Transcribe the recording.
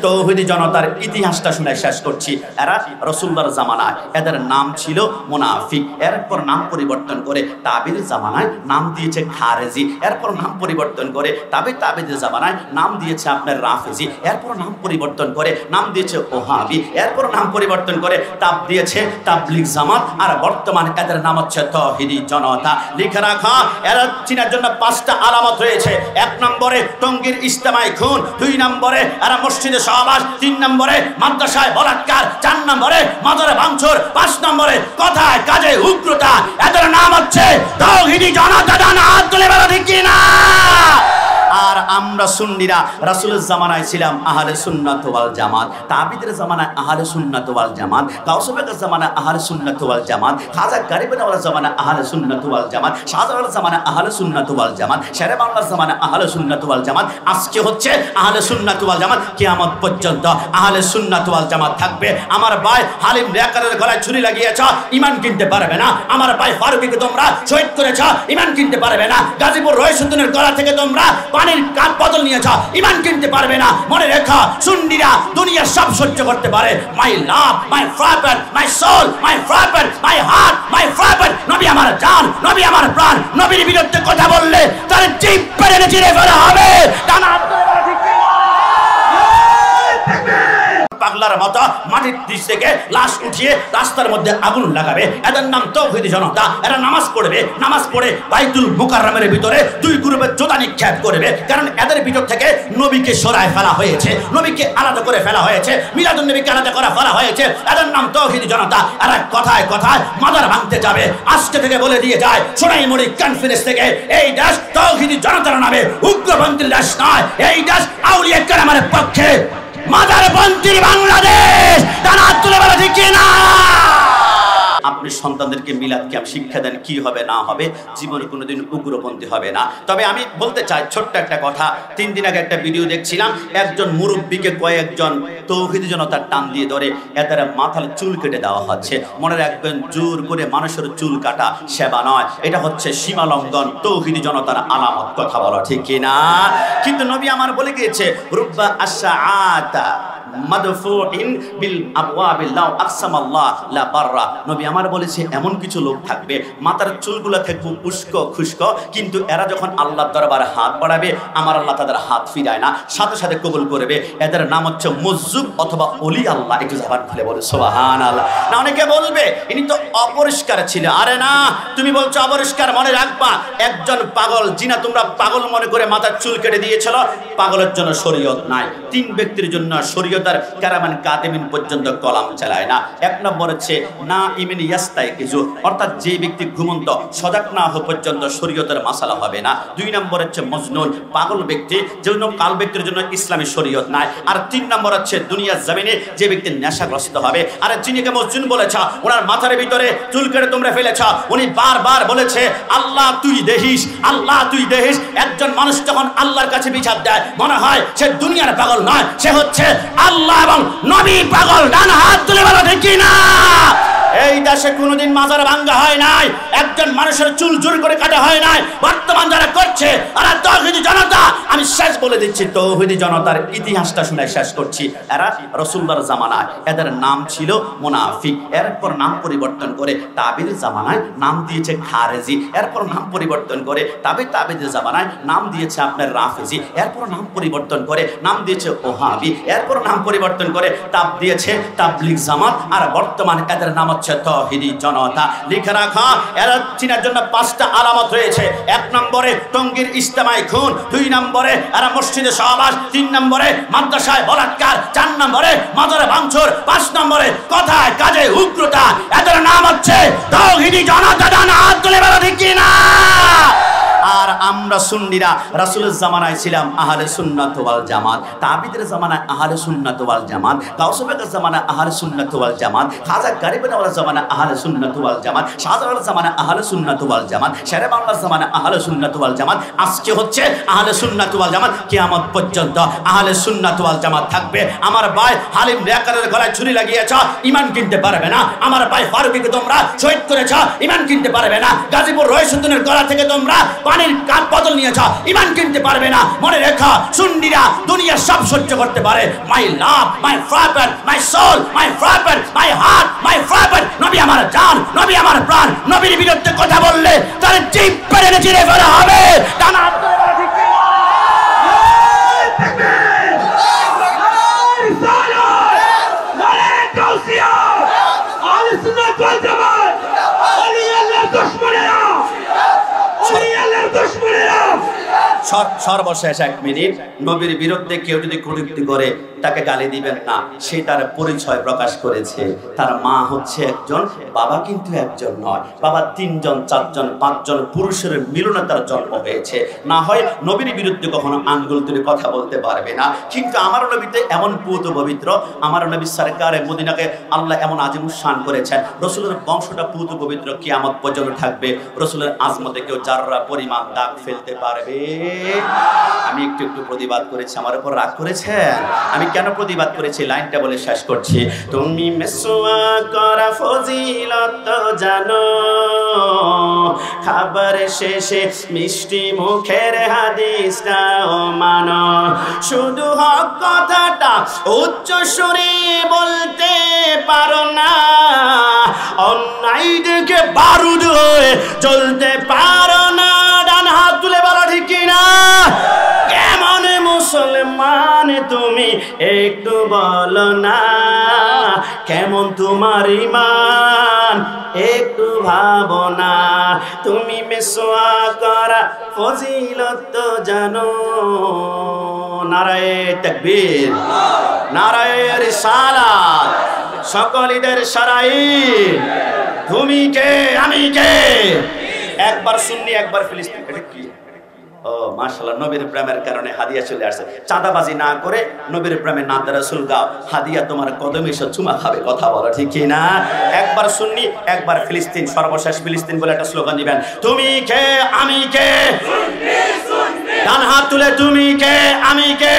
তৌহিদি জনতার ইতিহাসটা শুনে শেষ করছি। এরা রাসূলুল্লাহর জামানায় এদের নাম ছিল মুনাফিক, এরপর নাম পরিবর্তন করে তাবির জামানায় নাম দিয়েছে খারেজি, এরপর নাম পরিবর্তন করে তাবিদের জামানায় নাম দিয়েছে আপনার রাফিজি, এরপর নাম পরিবর্তন করে নাম দিয়েছে ওহাবি, এরপর নাম পরিবর্তন করে তাব দিয়েছে তাবলিগ জামাত, আর বর্তমান এদের নাম হচ্ছে তৌহিদি জনতা। লিখে রাখা, এরা চিনার জন্য 5টা আলামত রয়েছে। 1 নম্বরে টঙ্গীর ইজতেমাই খুন, 2 নম্বরে এরা মসজিদে সহবাস, 3 নম্বরে মাদ্রাসায় বলাৎকার, 4 নম্বরে মাজারে ভাঙচুর, 5 নম্বরে কথায় কাজে উগ্রতা। এদের নাম হচ্ছে তৌহিদি জনতা। ডানা হাত তুলে বলো ঠিক কি না? আর আমরা সুন্নিরা রাসূলের জামানায় ছিলাম আহলে সুন্নাত ওয়াল জামাত, তাবিদের জামানায় আহলে সুন্নাত ওয়াল জামাত, গাউসুবের জামানায় আহলে সুন্নাত ওয়াল জামাত, খাজা গরিবনওয়ালার জামানায় আহলে সুন্নাত ওয়াল জামাত, শাহজালালের জামানায় আহলে সুন্নাত ওয়াল জামাত, শেরে বাংলার জামানায় আহলে সুন্নাত ওয়াল জামাত। আজকে হচ্ছে আহলে সুন্নাত ওয়াল জামাত। কিয়ামত পর্যন্ত আহলে সুন্নাত ওয়াল জামাত থাকবে। আমার ভাই হালিম রেকারের গলায় ছুরি লাগিয়েছ, ঈমান কিনতে পারবে না। আমার ভাই ফারুকীকে তোমরা শহীদ করেছ, ঈমান কিনতে পারবে না। গাজীপুর রহিসউদ্দিনের গলা থেকে তোমরা পানির কাপ বদল নিয়েছ, ঈমান কিনতে পারবে না। মনে রেখো, সুন্নিরা দুনিয়া সব সহ্য করতে পারে। My love, my father, my soul, my father, my heart, my father. নবী আমার জান, নবী আমার প্রাণ। নবীর বিরুদ্ধে কথা বললে তার জিভ পেরে চিরে ফেলা হবে। পাগলার মতো মাটির নিচ থেকে লাশ উঠিয়ে রাস্তার মধ্যে আগুন লাগাবে। এদের নাম তৌহিদি জনতা। এরা নামাজ পড়বে, নামাজ পড়ে বাইতুল মুকাররমের ভিতরে 2 গ্রুপের জোতা নিক্ষেপ করবে। কারণ এদের ভিতর থেকে নবীকে সরায় ফেলা হয়েছে, নবীকে আলাদা করে ফেলা হয়েছে, মিলাদুন নবীকে আলাদা করে ফেলা হয়েছে। এদের নাম তৌহিদি জনতা। এরা কথায় কথায় মাদার ভাঙতে যাবে। আজকে থেকে বলে দিয়ে যায়, সোনাইমুড়ি কনফারেন্স থেকে, এই দেশ তৌহিদি জনতার নামে উগ্রপন্থীর দেশ নয়। এই দেশ আউলিয়া কেরামের পক্ষে মাদারপন্থীর বাংলাদেশ। ডানা তুলে বলা ঠিক না? আপনি সন্তানদেরকে মিলাদ ক্যাম্প শিক্ষা দেন, কি হবে না হবে, জীবনে কোনোদিন উগ্রপন্থী হবে না। তবে আমি বলতে চাই ছোট্ট একটা কথা। 3 দিন আগে একটা ভিডিও দেখছিলাম, একজন মুরব্বীকে কয়েকজন তৌহিদি জনতার টান দিয়ে ধরে এদের মাথার চুল কেটে দেওয়া হচ্ছে। মনে রাখবেন, জোর করে মানুষের চুল কাটা সেবা নয়, এটা হচ্ছে সীমা লঙ্ঘন, তৌহিদি জনতার আলামত। কথা বলো ঠিক কিনা? কিন্তু নবী আমার বলে গিয়েছে, রুব্বা আশআআতা মাদফুইন বিল আবওয়াবিল্লাহ আকসামাল্লাহ লা বাররা। নবী আমার বলেছে, এমন কিছু লোক থাকবে মাথার চুলগুলো থাকবে উস্কো খুস্কো, কিন্তু এরা যখন আল্লাহর দরবারে হাত বাড়াবে, আমার আল্লাহ তাদের হাত ফিরায় না, সাথে সাথে কবুল করবে। এদের নাম হচ্ছে মুজ্জুব অথবা ওলি আল্লাহ। একটু জবান খুলে বলে সুবহানাল্লাহ। না, অনেকে বলবে ইনি তো অপরিষ্কার ছিল। আরে না, তুমি বলছো অপরিষ্কার, মনে রাখবা একজন পাগল জিনা তোমরা পাগল মনে করে মাথার চুল কেটে দিয়েছিল। পাগলের জন্য শরীয়ত নাই। 3 ব্যক্তির জন্য শরীয়ত কারামান কাতেমিন পর্যন্ত কলাম চালায় না। 1 নম্বর হচ্ছে না ইমিন ইয়াস্তাই কিছু, অর্থাৎ যে ব্যক্তি ঘুমন্ত সজাগ না হওয়া পর্যন্ত শরীয়তের মাসালা হবে না। 2 নম্বর হচ্ছে মজনুন, পাগল ব্যক্তি, যেজন্য কাল ব্যক্তির জন্য ইসলামী শরীয়ত নাই। আর 3 নম্বর হচ্ছে দুনিয়ার জমিনে যে ব্যক্তি নেশাগ্রস্ত হবে। আর যিনিকে মজনুন বলেছ, ওনার মাথার ভিতরে চুল কেটে তোমরা ফেলেছ, উনি বারবার বলেছে আল্লাহ তুই দেখিস, আল্লাহ তুই দেখিস। একজন মানুষ যখন আল্লাহর কাছে বিচার দেয়, মনে হয় সে দুনিয়ার পাগল নয়, সে হচ্ছে আল্লাহ এবং নবী পাগল। ডানা হাত তুলে বলো ঠিক কি না? এই দেশে কোনোদিন মাজার ভাঙ্গা হয় নাই, একজন মানুষের চুল জোর করে কাটা হয় নাই। বর্তমান যারা করছে আর তৌহিদি জনতা, আমি শেষ বলে দিচ্ছি, তৌহিদি জনতার ইতিহাসটা শুনে শেষ করছি। এরা রাসূলুল্লাহর জামানায় এদের নাম ছিল মুনাফিক, এরপর নাম পরিবর্তন করে তাবির জামানায় নাম দিয়েছে খারেজি, এরপর নাম পরিবর্তন করে তাবিদের জামানায় নাম দিয়েছে আপনার রাফিজি, এরপর নাম পরিবর্তন করে নাম দিয়েছে ওহাবি, এরপর নাম পরিবর্তন করে তাব দিয়েছে তাবলিগ জামাত, আর বর্তমান এদের নাম হচ্ছে তৌহিদি জনতা। লিখে রাখা, এরা চিনার জন্য 5টা আলামত রয়েছে। 1 নম্বরে টঙ্গীর ইজতেমাই খুন, 2 নম্বরে এরা মসজিদে সহবাস, 3 নম্বরে মাদ্রাসায় বলাৎকার, 4 নম্বরে মাজারে ভাঙচুর, 5 নম্বরে কথায় কাজে উগ্রতা। এদের নাম হচ্ছে তৌহিদি জনতা। ডানা হাত তুলে বলো ঠিক কি না? আর আমরা সুন্নিরা রাসূলের জামানায় ছিলাম আহলে সুন্নাত ওয়াল জামাত, তাবিদের জামানায় আহলে সুন্নাত ওয়াল জামাত, গাউসুবের জামানায় আহলে সুন্নাত ওয়াল জামাত, খাজা গরিবনওয়ালার জামানায় আহলে সুন্নাত ওয়াল জামাত, শাহজালালের জামানায় আহলে সুন্নাত ওয়াল জামাত, শেরে বাংলার জামানায় আহলে সুন্নাত ওয়াল জামাত। আজকে হচ্ছে আহলে সুন্নাত ওয়াল জামাত। কিয়ামত পর্যন্ত আহলে সুন্নাত ওয়াল জামাত থাকবে। আমার ভাই হালিম রেকারের গলায় ছুরি লাগিয়েছ, ঈমান কিনতে পারবে না। আমার ভাই ফারুকীকে তোমরা শহীদ করেছ, ঈমান কিনতে পারবে না। গাজীপুর রহিসউদ্দিনের গলা থেকে তোমরা পানির কাপ বদল নিয়েছ, ইমান কিনতে পারবে না। মনে রেখো সুন্নিরা দুনিয়ার সব সহ্য করতে পারে। My love, my favourite, my soul, my favourite, my heart, my favourite. নবী আমার জান, নবী আমার প্রাণ। নবীর বিরুদ্ধে কথা বললে তার জিভ পেড়ে চিড়ে ফেলা হবে। টানা সর্বশেষ 1 মিনিট, নবীর বিরুদ্ধে কেউ যদি কটূক্তি করে তাকে গালি দিবেন না। সে তার পরিচয় প্রকাশ করেছে, তার মা হচ্ছে একজন, বাবা কিন্তু একজন নয়। বাবা 3 জন 4 জন 5 জন পুরুষের মিলনে তার জন্ম হয়েছে। না হয় নবীর বিরুদ্ধে কখনো আঙ্গুল তুলে কথা বলতে পারবে না। কিন্তু আমার নবীতে এমন পুত পবিত্র, আমার নবী সরকারে মদিনাকে আল্লাহ এমন আজিমুস শান করেছেন। রসুলের বংশটা পুত পবিত্র, কিয়ামত পর্যন্ত থাকবে। রসুলের আজমতে কেউ যাররা পরিমাণ দাগ ফেলতে পারবে। আমি একটু প্রতিবাদ করেছি, আমার উপর রাগ করেছেন। আমি কেন প্রতিবাদ করেছি লাইনটা বলে শেষ করছি। তুমি মেসওয়াক করা ফজিলত জানো, খাবার শেষে মিষ্টি মুখের হাদিসটাও মানো। শুধু হক কথাটা উচ্চ সুরে বলতে পারো না, অন্যায় দেখে বারুদ হয়ে চলতে পারো না। ডান হাত তুলে বলো ঠিক কিনা? কেমন মুসলমান তুমি একটু বলো না, কেমন তোমার ঈমান একটু ভাবো না। তুমি মিসওয়াক করা ফজিলত জানো। নারায়ে তাকবীর, নারায়ে রিসালাত, সকল ঈদের সারাইন। তুমি কে আমি কে? একবার সুন্নি একবার ফিলিস্তিন। এটা কি? ও মাশাআল্লাহ, নবীর প্রেমের কারণে হাদিয়া চলে আসছে। চাঁদাবাজি না করে নবীর প্রেমে নাত রাসূল গাও, হাদিয়া তোমার কদমে এসে চুমা খাবে। কথা বলো ঠিক কি না? একবার সুন্নি একবার ফিলিস্তিন, সর্বশেষ ফিলিস্তিন বলে একটা স্লোগান দিবেন। তুমি কে আমি কে? সুন্নি সুন্নি। ডান হাত তুলে তুমি কে আমি কে?